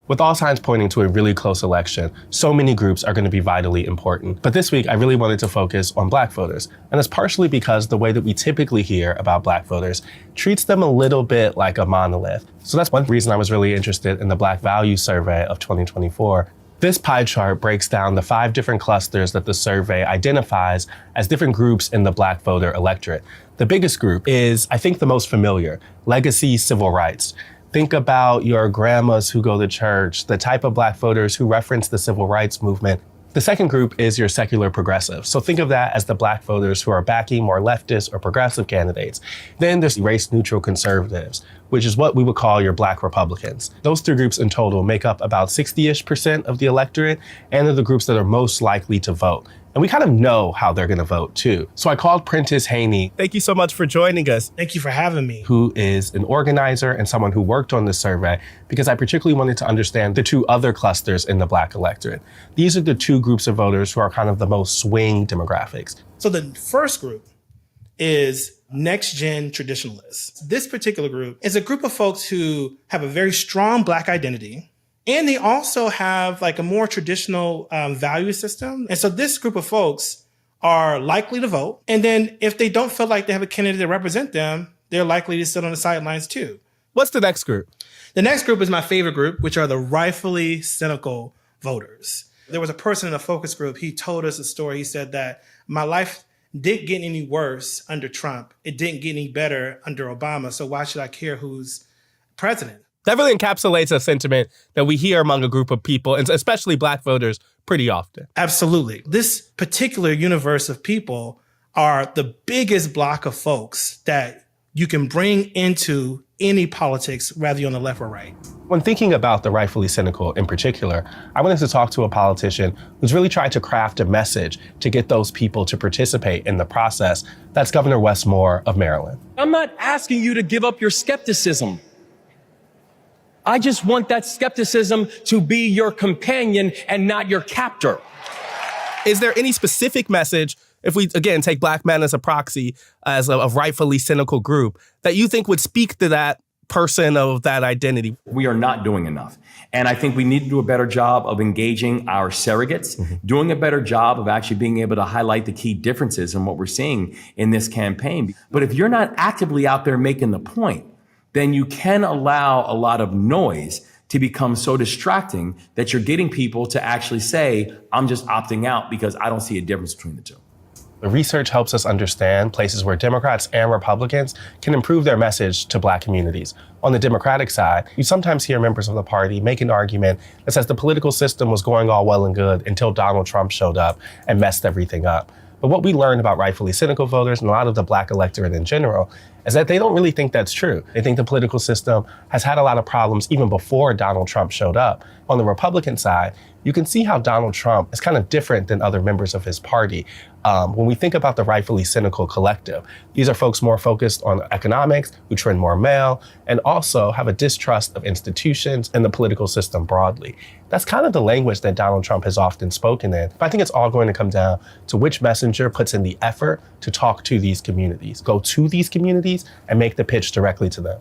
With all signs pointing to a really close election, so many groups are going to be vitally important. But this week, I really wanted to focus on Black voters. And it's partially because the way that we typically hear about Black voters treats them a little bit like a monolith. So that's one reason I was really interested in the Black Values Survey of 2024. This pie chart breaks down the 5 different clusters that the survey identifies as different groups in the Black voter electorate. The biggest group is, I think, the most familiar: legacy civil rights. Think about your grandmas who go to church, the type of Black voters who reference the civil rights movement. The second group is your secular progressives. So think of that as the Black voters who are backing more leftist or progressive candidates. Then there's race-neutral conservatives, which is what we would call your Black Republicans. Those 3 groups in total make up about 60-ish% of the electorate, and are the groups that are most likely to vote. And we kind of know how they're going to vote, too. So I called Prentiss Haney. Thank you so much for joining us. Thank you for having me. Who is an organizer and someone who worked on this survey, because I particularly wanted to understand the 2 other clusters in the Black electorate. These are the 2 groups of voters who are kind of the most swing demographics. So the first group is next-gen traditionalists. This particular group is a group of folks who have a very strong Black identity, and they also have like a more traditional value system. And so this group of folks are likely to vote. And then if they don't feel like they have a candidate to represent them, they're likely to sit on the sidelines too. What's the next group? The next group is my favorite group, which are the rightfully cynical voters. There was a person in a focus group. He told us a story. He said that my life didn't get any worse under Trump. It didn't get any better under Obama. So why should I care who's president? That really encapsulates a sentiment that we hear among a group of people, and especially Black voters, pretty often. Absolutely. This particular universe of people are the biggest block of folks that you can bring into any politics, whether you're on the left or right. When thinking about the rightfully cynical in particular, I wanted to talk to a politician who's really tried to craft a message to get those people to participate in the process. That's Governor Wes Moore of Maryland. I'm not asking you to give up your skepticism. I just want that skepticism to be your companion and not your captor. Is there any specific message, if we, again, take Black men as a proxy, as a rightfully cynical group, that you think would speak to that person of that identity? We are not doing enough. And I think we need to do a better job of engaging our surrogates, doing a better job of actually being able to highlight the key differences in what we're seeing in this campaign. But if you're not actively out there making the point, then you can allow a lot of noise to become so distracting that you're getting people to actually say, I'm just opting out because I don't see a difference between the 2. The research helps us understand places where Democrats and Republicans can improve their message to Black communities. On the Democratic side, you sometimes hear members of the party make an argument that says the political system was going all well and good until Donald Trump showed up and messed everything up. But what we learned about rightfully cynical voters and a lot of the Black electorate in general is that they don't really think that's true. They think the political system has had a lot of problems even before Donald Trump showed up. On the Republican side, you can see how Donald Trump is kind of different than other members of his party. When we think about the rightfully cynical collective, these are folks more focused on economics, who trend more male, and also have a distrust of institutions and the political system broadly. That's kind of the language that Donald Trump has often spoken in. But I think it's all going to come down to which messenger puts in the effort to talk to these communities, go to these communities and make the pitch directly to them.